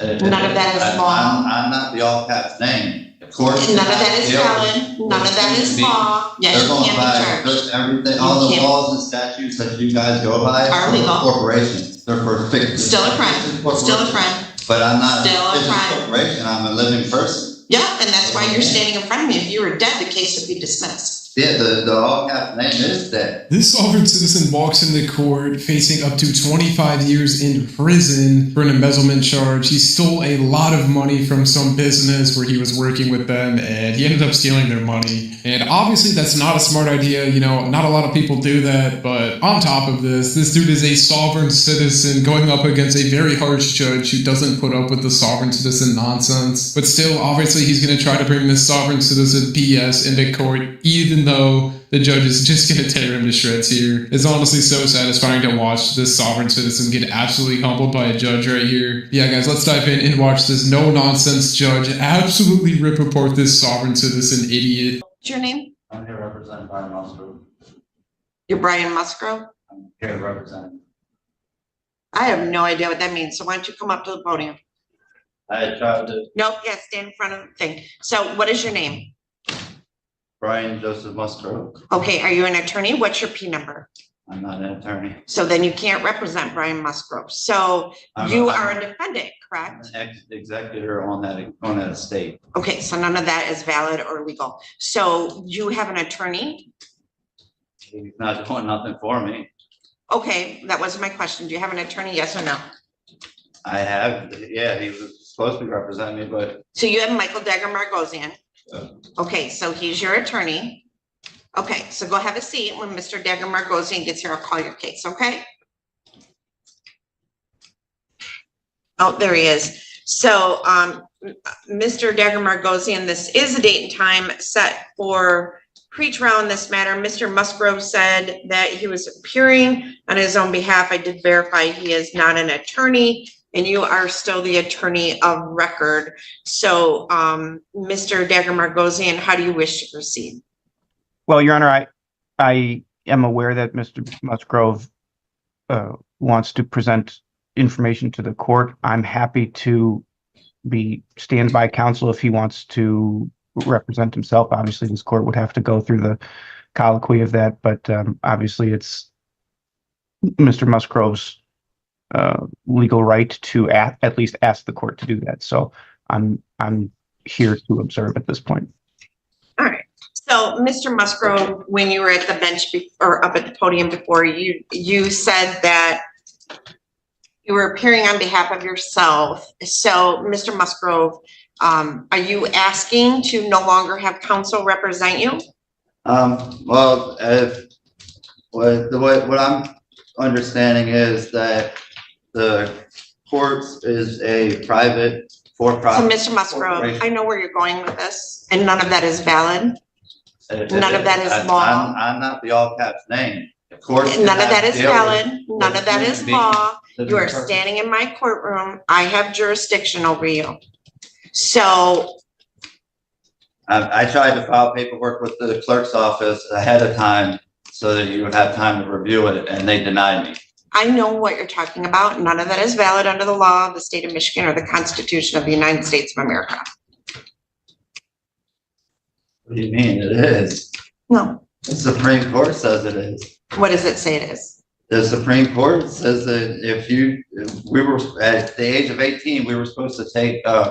None of that is law. I'm not the all caps name. Of course. None of that is valid. None of that is law. Yes, you can't be charged. Everything, all the laws and statutes that you guys go by are legal. Corporations. They're for fixed. Still a friend. Still a friend. But I'm not still a friend. Corporation. I'm a living person. Yeah, and that's why you're standing in front of me. If you were dead, the case would be dismissed. Yeah, the all cap name is that. This sovereign citizen walks into court facing up to 25 years in prison for an embezzlement charge. He stole a lot of money from some business where he was working with them, and he ended up stealing their money. And obviously that's not a smart idea. You know, not a lot of people do that, but on top of this dude is a sovereign citizen going up against a very harsh judge who doesn't put up with the sovereign citizen nonsense. But still, obviously, he's going to try to bring this sovereign citizen BS into court, even though the judge is just going to tear him to shreds here. It's honestly so satisfying to watch this sovereign citizen get absolutely humbled by a judge right here. Yeah, guys, let's dive in and watch this no-nonsense judge absolutely rip apart this sovereign citizen idiot. What's your name? I'm here representing Brian Musgrove. You're Brian Musgrove? I'm here representing. I have no idea what that means, so why don't you come up to the podium? I tried to. Nope, yeah, stand in front of the thing. So what is your name? Brian Joseph Musgrove. Okay, are you an attorney? What's your P number? I'm not an attorney. So then you can't represent Brian Musgrove. So you are a defendant, correct? I'm an executor on that estate. Okay, so none of that is valid or legal. So you have an attorney? He's not doing nothing for me. Okay, that wasn't my question. Do you have an attorney? Yes or no? I have, yeah, he was supposed to be representing me, but. So you have Michael Dagger Margosian. Okay, so he's your attorney. Okay, so go have a seat. When Mr. Dagger Margosian gets here, I'll call your case, okay? Oh, there he is. So, Mr. Dagger Margosian, this is a date and time set for pre-trial in this matter. Mr. Musgrove said that he was appearing on his own behalf. I did verify he is not an attorney, and you are still the attorney of record. So, Mr. Dagger Margosian, how do you wish to proceed? Well, Your Honor, I am aware that Mr. Musgrove wants to present information to the court. I'm happy to be standby counsel if he wants to represent himself. Obviously, this court would have to go through the colloquy of that, but obviously it's Mr. Musgrove's legal right to at least ask the court to do that. So I'm here to observe at this point. All right. So, Mr. Musgrove, when you were at the bench or up at the podium before, you said that you were appearing on behalf of yourself. So, Mr. Musgrove, are you asking to no longer have counsel represent you? Well, what I'm understanding is that the courts is a private for-profit. So, Mr. Musgrove, I know where you're going with this, and none of that is valid. None of that is law. I'm not the all caps name. Of course. None of that is valid. None of that is law. You are standing in my courtroom. I have jurisdiction over you. So. I tried to file paperwork with the clerk's office ahead of time so that you would have time to review it, and they denied me. I know what you're talking about. None of that is valid under the law of the state of Michigan or the Constitution of the United States of America. What do you mean it is? No. The Supreme Court says it is. What does it say it is? The Supreme Court says that if we were at the age of 18, we were supposed to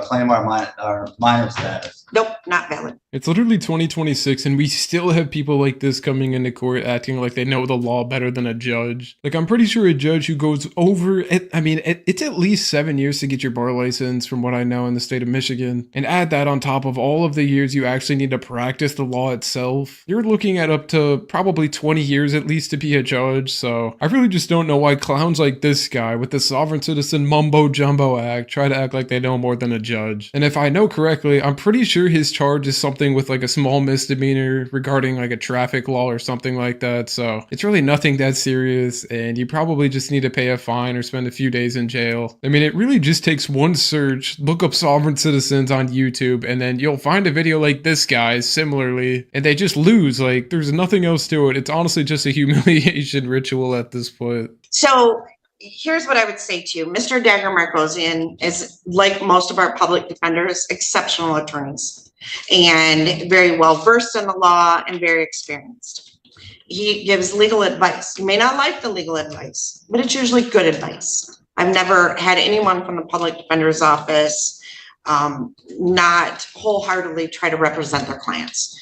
claim our minor status. Nope, not valid. It's literally 2026 and we still have people like this coming into court acting like they know the law better than a judge. Like, I'm pretty sure a judge who goes over it, it's at least 7 years to get your bar license from what I know in the state of Michigan. And add that on top of all of the years you actually need to practice the law itself. You're looking at up to probably 20 years at least to be a judge. So I really just don't know why clowns like this guy with the Sovereign Citizen Mumbo Jumbo Act try to act like they know more than a judge. And if I know correctly, I'm pretty sure his charge is something with like a small misdemeanor regarding like a traffic law or something like that. So it's really nothing that serious, and you probably just need to pay a fine or spend a few days in jail. I mean, it really just takes one search, look up Sovereign Citizens on YouTube, and then you'll find a video like this guy's similarly, and they just lose. Like, there's nothing else to it. It's honestly just a humiliation ritual at this point. So here's what I would say to you. Mr. Dagger Markosian is, like most of our public defenders, exceptional attorneys and very well versed in the law and very experienced. He gives legal advice. You may not like the legal advice, but it's usually good advice. I've never had anyone from the public defender's office not wholeheartedly try to represent their clients.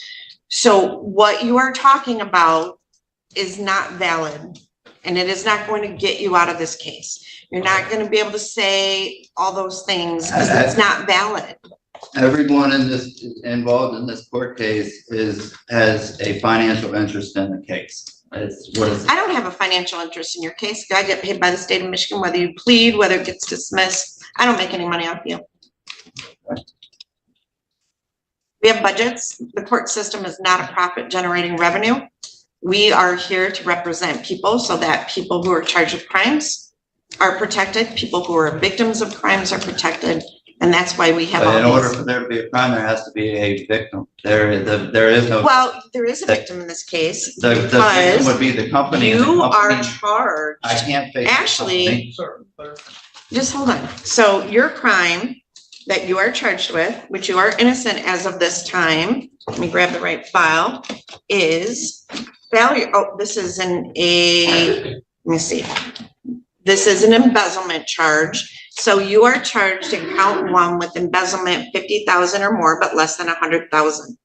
So what you are talking about is not valid, and it is not going to get you out of this case. You're not going to be able to say all those things because it's not valid. Everyone involved in this court case has a financial interest in the case. I don't have a financial interest in your case. I get paid by the state of Michigan, whether you plead, whether it gets dismissed. I don't make any money off you. We have budgets. The court system is not a profit generating revenue. We are here to represent people so that people who are charged with crimes are protected. People who are victims of crimes are protected. And that's why we have. But in order for there to be a crime, there has to be a victim. There is no. Well, there is a victim in this case. The victim would be the company. You are charged. I can't face. Actually, just hold on. So your crime that you are charged with, which you are innocent as of this time, let me grab the right file, is failure. Oh, this is let me see. This is an embezzlement charge. So you are charged in count one with embezzlement 50,000 or more, but less than 100,000.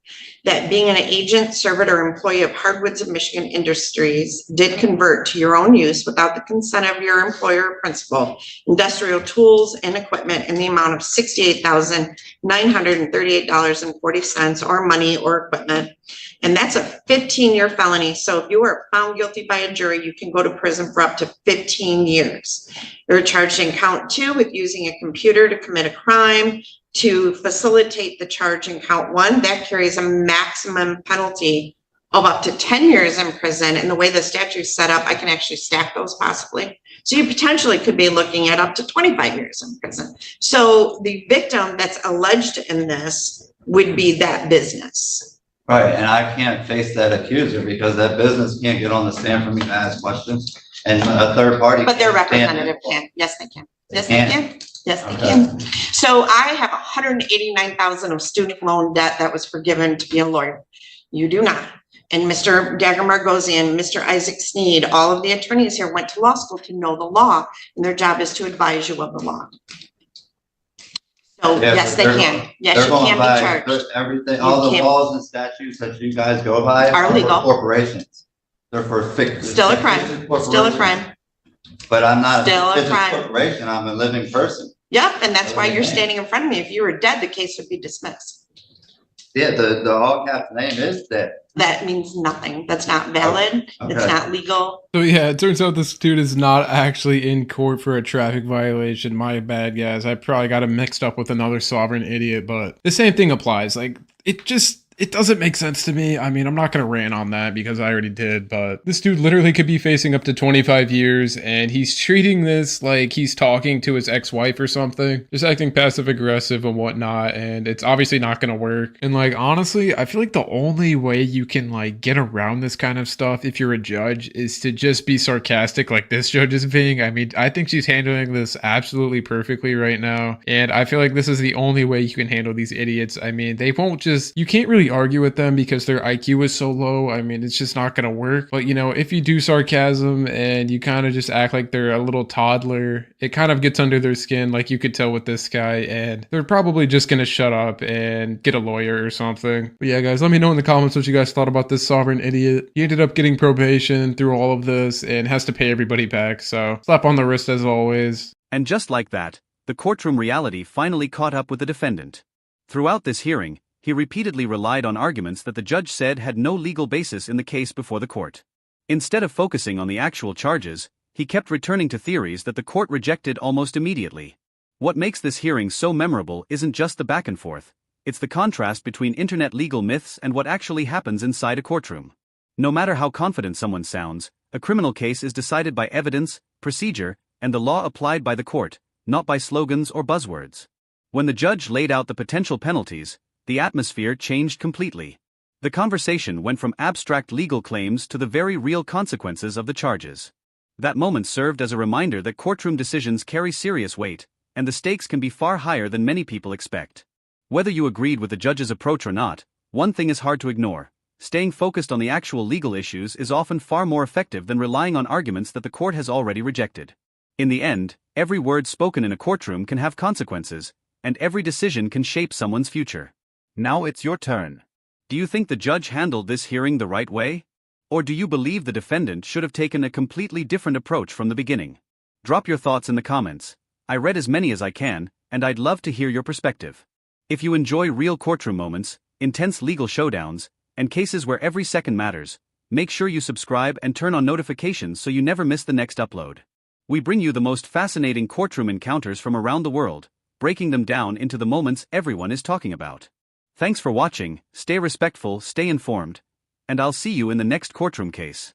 That being an agent, servant, or employee of Hardwoods of Michigan Industries did convert to your own use without the consent of your employer or principal industrial tools and equipment in the amount of $68,938.40 or money or equipment. And that's a 15-year felony. So if you are found guilty by a jury, you can go to prison for up to 15 years. You're charged in count two with using a computer to commit a crime. To facilitate the charge in count one, that carries a maximum penalty of up to 10 years in prison. And the way the statute is set up, I can actually stack those possibly. So you potentially could be looking at up to 25 years in prison. So the victim that's alleged in this would be that business. Right, and I can't face that accuser because that business can't get on the stand for me to ask questions, and a third party. But their representative can. Yes, they can. Yes, they can. Yes, they can. So I have 189,000 of student loan debt that was forgiven to be a lawyer. You do not. And Mr. Dagger Margosian, Mr. Isaac Sneed, all of the attorneys here went to law school to know the law, and their job is to advise you of the law. So yes, they can. Yes, you can be charged. Everything, all the laws and statutes that you guys go by are legal. Corporations. They're for still a crime. Still a crime. But I'm not still a crime. Corporation. I'm a living person. Yep, and that's why you're standing in front of me. If you were dead, the case would be dismissed. Yeah, the all caps name is dead. That means nothing. That's not valid. Okay. It's not legal. So yeah, it turns out this dude is not actually in court for a traffic violation. My bad, guys. I probably got him mixed up with another sovereign idiot, but the same thing applies. Like, it doesn't make sense to me. I mean, I'm not going to rant on that because I already did, but this dude literally could be facing up to 25 years and he's treating this like he's talking to his ex-wife or something, just acting passive aggressive and whatnot. And it's obviously not going to work. And like, honestly, I feel like the only way you can like get around this kind of stuff if you're a judge is to just be sarcastic like this judge is being. I mean, I think she's handling this absolutely perfectly right now. And I feel like this is the only way you can handle these idiots. I mean, they won't just, you can't really argue with them because their IQ is so low. I mean, it's just not going to work. But, you know, if you do sarcasm and you kind of just act like they're a little toddler, it kind of gets under their skin, like you could tell with this guy, and they're probably just going to shut up and get a lawyer or something. But yeah, guys, let me know in the comments what you guys thought about this sovereign idiot. He ended up getting probation through all of this and has to pay everybody back. So slap on the wrist as always. And just like that, the courtroom reality finally caught up with the defendant. Throughout this hearing, he repeatedly relied on arguments that the judge said had no legal basis in the case before the court. Instead of focusing on the actual charges, he kept returning to theories that the court rejected almost immediately. What makes this hearing so memorable isn't just the back and forth, it's the contrast between internet legal myths and what actually happens inside a courtroom. No matter how confident someone sounds, a criminal case is decided by evidence, procedure, and the law applied by the court, not by slogans or buzzwords. When the judge laid out the potential penalties, the atmosphere changed completely. The conversation went from abstract legal claims to the very real consequences of the charges. That moment served as a reminder that courtroom decisions carry serious weight, and the stakes can be far higher than many people expect. Whether you agreed with the judge's approach or not, one thing is hard to ignore: staying focused on the actual legal issues is often far more effective than relying on arguments that the court has already rejected. In the end, every word spoken in a courtroom can have consequences, and every decision can shape someone's future. Now it's your turn. Do you think the judge handled this hearing the right way? Or do you believe the defendant should have taken a completely different approach from the beginning? Drop your thoughts in the comments. I read as many as I can, and I'd love to hear your perspective. If you enjoy real courtroom moments, intense legal showdowns, and cases where every second matters, make sure you subscribe and turn on notifications so you never miss the next upload. We bring you the most fascinating courtroom encounters from around the world, breaking them down into the moments everyone is talking about. Thanks for watching, stay respectful, stay informed, and I'll see you in the next courtroom case.